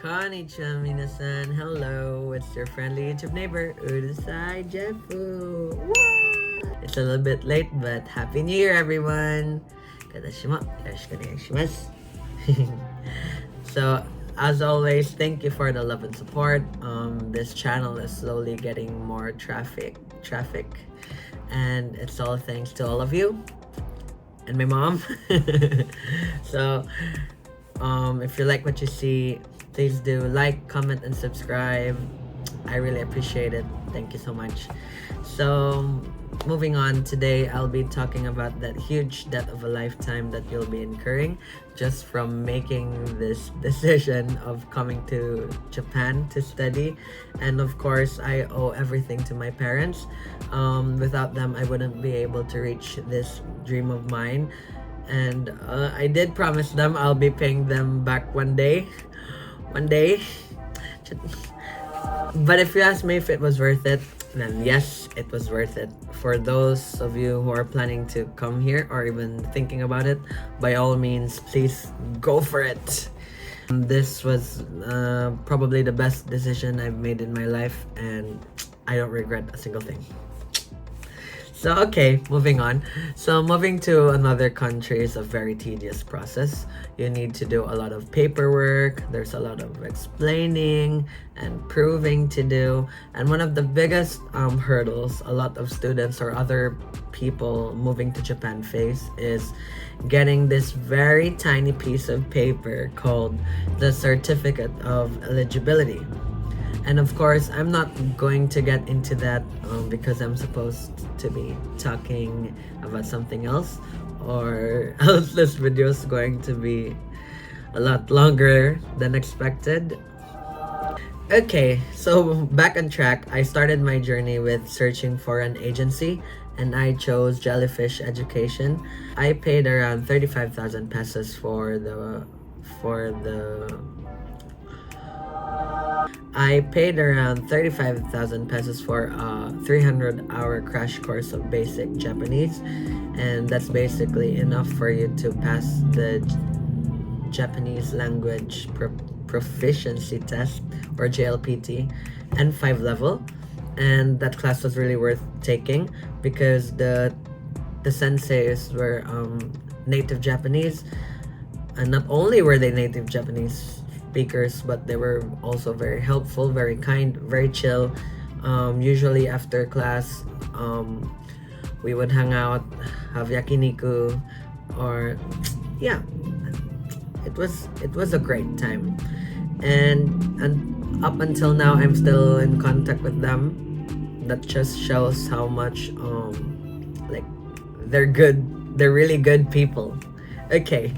Konnichiwa minasan. Hello, it's your friendly YouTube neighbor, Urusai Jeffu. It's a little bit late, but Happy New Year, everyone. Konnichiwa mo yoroshiku onegai shimasu. So, as always, thank you for the love and support. This channel is slowly getting more traffic, and it's all thanks to all of you and my mom. So, if you like what you see, please do like, comment, and subscribe. I really appreciate it. Thank you so much. So, moving on, today I'll be talking about that huge debt of a lifetime that you'll be incurring just from making this decision of coming to Japan to study. And of course, I owe everything to my parents. Without them, I wouldn't be able to reach this dream of mine. And I did promise them I'll be paying them back one day. But if you ask me if it was worth it, then yes, it was worth it. For those of you who are planning to come here or even thinking about it, by all means, please go for it. This was probably the best decision I've made in my life, and I don't regret a single thing. So, okay, moving on. So, moving to another country is a very tedious process. You need to do a lot of paperwork. There's a lot of explaining and proving to do. And one of the biggest hurdles a lot of students or other people moving to Japan face is getting this very tiny piece of paper called the Certificate of Eligibility. And of course, I'm not going to get into that because I'm supposed to be talking about something else, or else this video is going to be a lot longer than expected. Okay, so back on track, I started my journey with searching for an agency, and I chose Jellyfish Education. I paid around 35,000 pesos for the 300-hour crash course of basic Japanese, and that's basically enough for you to pass the Japanese language proficiency test, or JLPT, N5 level. And that class was really worth taking because the senseis were native Japanese, and not only were they native Japanese speakers, but they were also very helpful, very kind, very chill. Usually after class, we would hang out, have yakiniku, or yeah, it was a great time. And up until now, I'm still in contact with them. That just shows how much like they're good. They're really good people. Okay.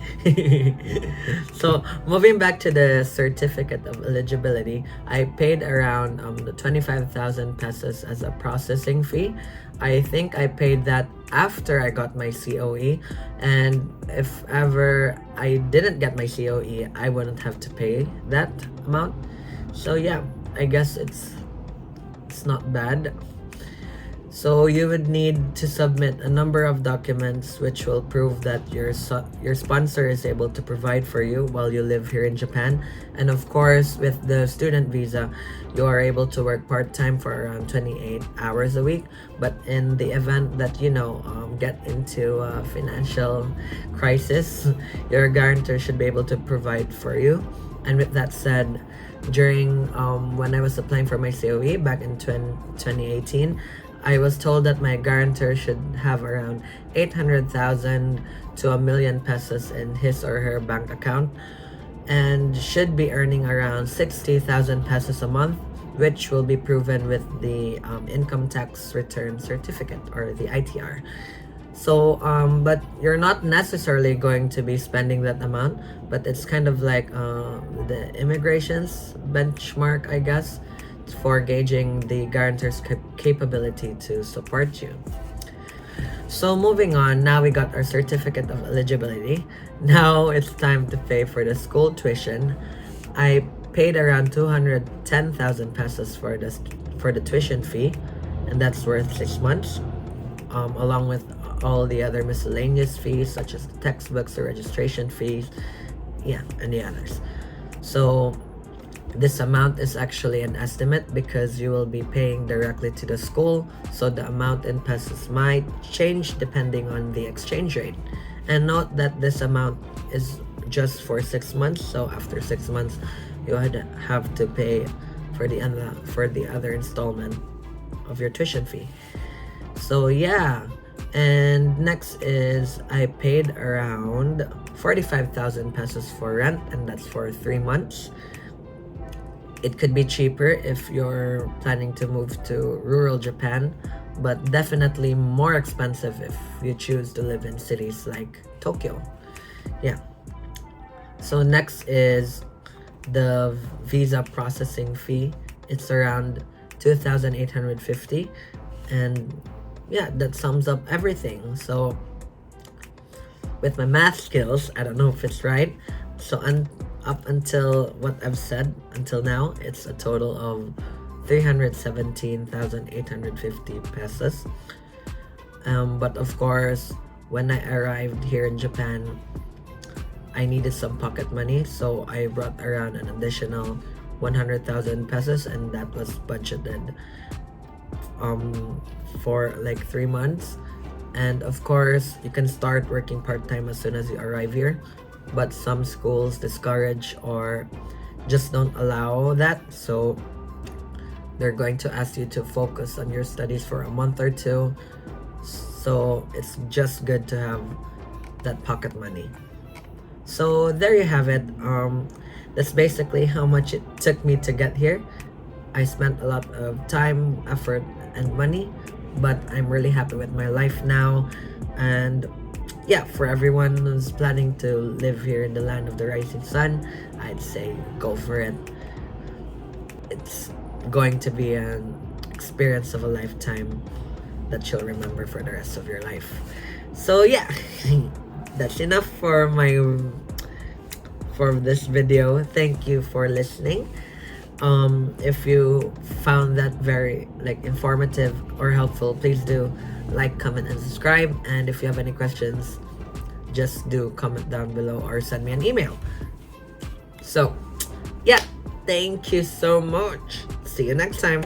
So moving back to the Certificate of Eligibility, I paid around the 25,000 pesos as a processing fee. I think I paid that after I got my COE, and if ever I didn't get my COE, I wouldn't have to pay that amount. So yeah, I guess it's not bad. So you would need to submit a number of documents which will prove that your sponsor is able to provide for you while you live here in Japan. And of course, with the student visa, you are able to work part-time for around 28 hours a week. But in the event that get into a financial crisis, your guarantor should be able to provide for you. And with that said, during when I was applying for my COE back in 2018, I was told that my guarantor should have around 800,000 to 1 million pesos in his or her bank account, and should be earning around 60,000 pesos a month, which will be proven with the income tax return certificate, or the ITR. So, but you're not necessarily going to be spending that amount, but it's kind of like the immigration's benchmark, I guess, for gauging the guarantor's capability to support you. So moving on, now we got our Certificate of Eligibility. Now it's time to pay for the school tuition. I paid around 210,000 pesos for the tuition fee, and that's worth 6 months, along with all the other miscellaneous fees such as textbooks or registration fees, and the others. So This amount is actually an estimate because you will be paying directly to the school, so the amount in pesos might change depending on the exchange rate. And note that this amount is just for 6 months, so after 6 months you would have to pay for the other installment of your tuition fee. So yeah, and next is I paid around 45,000 pesos for rent, and that's for 3 months. It could be cheaper if you're planning to move to rural Japan, but definitely more expensive if you choose to live in cities like Tokyo. Yeah. So next is the visa processing fee. It's around 2,850, and yeah, that sums up everything. So with my math skills, I don't know if it's right, so up until what I've said until now, it's a total of 317,850 pesos. But of course, when I arrived here in Japan, I needed some pocket money, so I brought around an additional 100,000 pesos, and that was budgeted for like 3 months. And of course, you can start working part-time as soon as you arrive here, but some schools discourage or just don't allow that, so they're going to ask you to focus on your studies for a month or two. So it's just good to have that pocket money. So there you have it. That's basically how much it took me to get here. I spent a lot of time, effort, and money, but I'm really happy with my life now. And yeah, for everyone who's planning to live here in the land of the rising sun, I'd say go for it. It's going to be an experience of a lifetime that you'll remember for the rest of your life. So yeah, that's enough for this video. Thank you for listening. If you found that very informative or helpful, please do like, comment, and subscribe. And if you have any questions, just do comment down below or send me an email. So yeah, thank you so much. See you next time.